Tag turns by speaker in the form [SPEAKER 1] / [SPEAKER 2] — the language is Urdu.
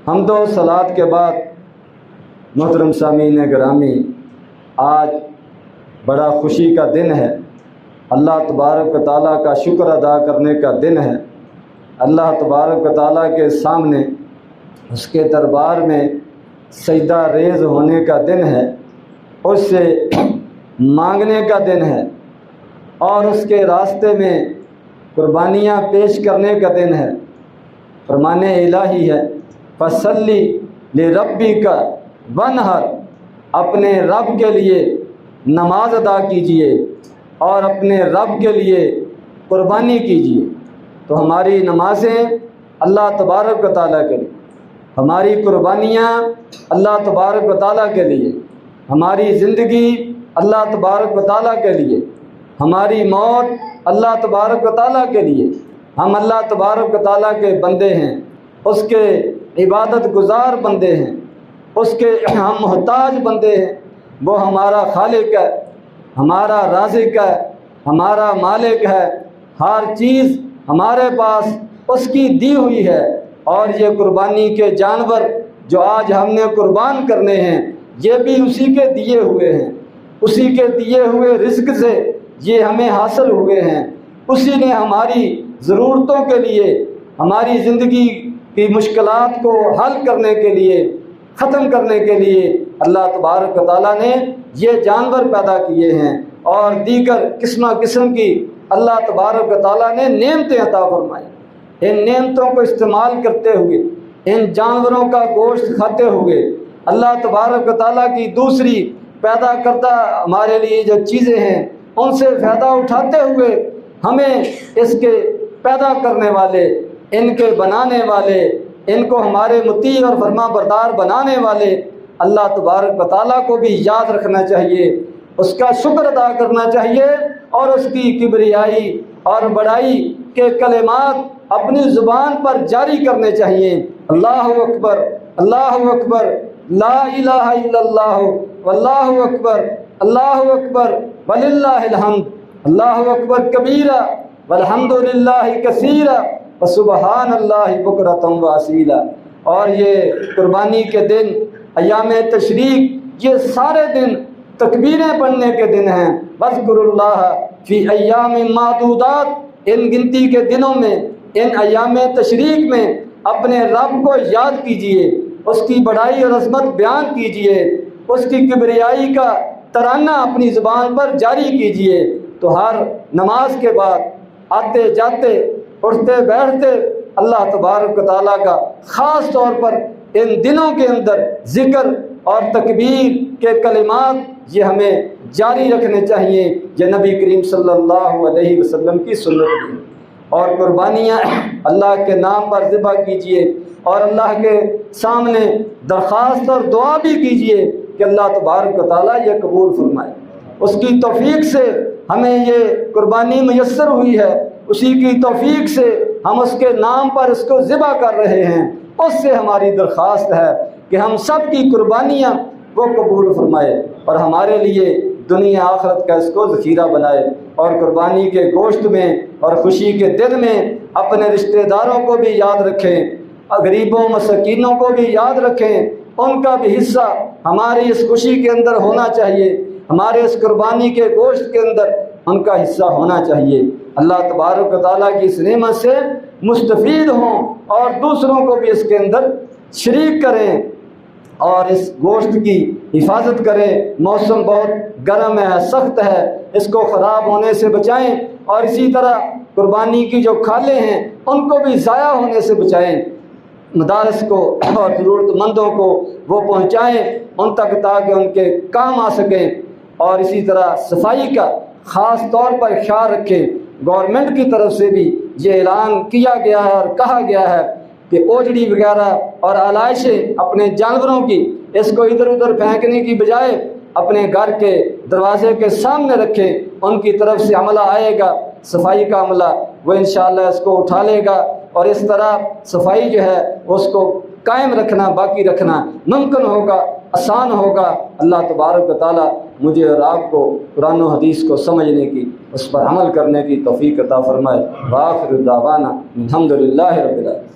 [SPEAKER 1] حمد و صلات کے بعد محترم سامعین گرامی، آج بڑا خوشی کا دن ہے۔ اللہ تبارک و تعالیٰ کا شکر ادا کرنے کا دن ہے۔ اللہ تبارک و تعالیٰ کے سامنے اس کے دربار میں سجدہ ریز ہونے کا دن ہے، اس سے مانگنے کا دن ہے، اور اس کے راستے میں قربانیاں پیش کرنے کا دن ہے۔ فرمان الہی ہے، فصلی لربک وانحر، اپنے رب کے لیے نماز ادا کیجئے اور اپنے رب کے لیے قربانی کیجئے۔ تو ہماری نمازیں اللہ تبارک و تعالیٰ کے لیے، ہماری قربانیاں اللہ تبارک و تعالیٰ کے لیے، ہماری زندگی اللہ تبارک و تعالیٰ کے لیے، ہماری موت اللہ تبارک و تعالیٰ کے لیے۔ ہم اللہ تبارک و تعالیٰ کے بندے ہیں، اس کے عبادت گزار بندے ہیں، اس کے ہم محتاج بندے ہیں۔ وہ ہمارا خالق ہے، ہمارا رازق ہے، ہمارا مالک ہے۔ ہر چیز ہمارے پاس اس کی دی ہوئی ہے، اور یہ قربانی کے جانور جو آج ہم نے قربان کرنے ہیں، یہ بھی اسی کے دیے ہوئے ہیں۔ اسی کے دیے ہوئے رزق سے یہ ہمیں حاصل ہوئے ہیں۔ اسی نے ہماری ضرورتوں کے لیے، ہماری زندگی کی مشکلات کو حل کرنے کے لیے، ختم کرنے کے لیے اللہ تبارک و تعالیٰ نے یہ جانور پیدا کیے ہیں، اور دیگر قسم کی اللہ تبارک و تعالیٰ نے نعمتیں عطا فرمائی۔ ان نعمتوں کو استعمال کرتے ہوئے، ان جانوروں کا گوشت کھاتے ہوئے، اللہ تبارک و تعالیٰ کی دوسری پیدا کردہ ہمارے لیے جو چیزیں ہیں ان سے فائدہ اٹھاتے ہوئے، ہمیں اس کے پیدا کرنے والے، ان کے بنانے والے، ان کو ہمارے مطیع اور فرما بردار بنانے والے اللہ تبارک و تعالیٰ کو بھی یاد رکھنا چاہیے، اس کا شکر ادا کرنا چاہیے، اور اس کی کبریائی اور بڑائی کے کلمات اپنی زبان پر جاری کرنے چاہیے۔ اللہ اکبر، اللہ اکبر، لا الہ الا اللہ، واللہ اکبر، اللہ اکبر وللہ الحمد، اللہ اکبر کبیرہ والحمد للہ کثیرہ وسبحان اللہ بکرۃ واصیلا۔ اور یہ قربانی کے دن، ایام تشریق، یہ سارے دن تکبیریں پڑھنے کے دن ہیں۔ واذکروا اللہ فی ایام معدودات، ان گنتی کے دنوں میں، ان ایام تشریق میں اپنے رب کو یاد کیجئے، اس کی بڑائی اور عظمت بیان کیجئے، اس کی کبریائی کا ترانہ اپنی زبان پر جاری کیجئے۔ تو ہر نماز کے بعد آتے جاتے، اٹھتے بیٹھتے اللہ تبارک و تعالیٰ کا خاص طور پر ان دنوں کے اندر ذکر اور تکبیر کے کلمات یہ ہمیں جاری رکھنے چاہیے۔ یہ نبی کریم صلی اللہ علیہ وسلم کی سنت ہے۔ اور قربانیاں اللہ کے نام پر ذبح کیجئے، اور اللہ کے سامنے درخواست اور دعا بھی کیجئے کہ اللہ تبارک و تعالیٰ یہ قبول فرمائے۔ اس کی توفیق سے ہمیں یہ قربانی میسر ہوئی ہے، اسی کی توفیق سے ہم اس کے نام پر اس کو ذبح کر رہے ہیں۔ اس سے ہماری درخواست ہے کہ ہم سب کی قربانیاں وہ قبول فرمائے، اور ہمارے لیے دنیا آخرت کا اس کو ذخیرہ بنائے۔ اور قربانی کے گوشت میں اور خوشی کے دن میں اپنے رشتہ داروں کو بھی یاد رکھیں، غریبوں مسکینوں کو بھی یاد رکھیں، ان کا بھی حصہ ہماری اس خوشی کے اندر ہونا چاہیے، ہمارے اس قربانی کے گوشت کے اندر ان کا حصہ ہونا چاہیے۔ اللہ تبارک و تعالیٰ کی اس نعمت سے مستفید ہوں، اور دوسروں کو بھی اس کے اندر شریک کریں، اور اس گوشت کی حفاظت کریں۔ موسم بہت گرم ہے، سخت ہے، اس کو خراب ہونے سے بچائیں، اور اسی طرح قربانی کی جو کھالیں ہیں ان کو بھی ضائع ہونے سے بچائیں۔ مدارس کو اور ضرورت مندوں کو وہ پہنچائیں ان تک، تاکہ ان کے کام آ سکیں۔ اور اسی طرح صفائی کا خاص طور پر خیال رکھیں۔ گورنمنٹ کی طرف سے بھی یہ اعلان کیا گیا ہے اور کہا گیا ہے کہ اوجڑی وغیرہ اور آلائشیں اپنے جانوروں کی، اس کو ادھر ادھر پھینکنے کی بجائے اپنے گھر کے دروازے کے سامنے رکھیں۔ ان کی طرف سے عملہ آئے گا، صفائی کا عملہ، وہ انشاءاللہ اس کو اٹھا لے گا، اور اس طرح صفائی جو ہے اس کو قائم رکھنا، باقی رکھنا ممکن ہوگا، آسان ہوگا۔ اللہ تبارک و تعالیٰ مجھے اور آپ کو قرآن و حدیث کو سمجھنے کی، اس پر عمل کرنے کی توفیق عطا فرمائے۔ وآخر دعوانا الحمدللہ رب العالمین۔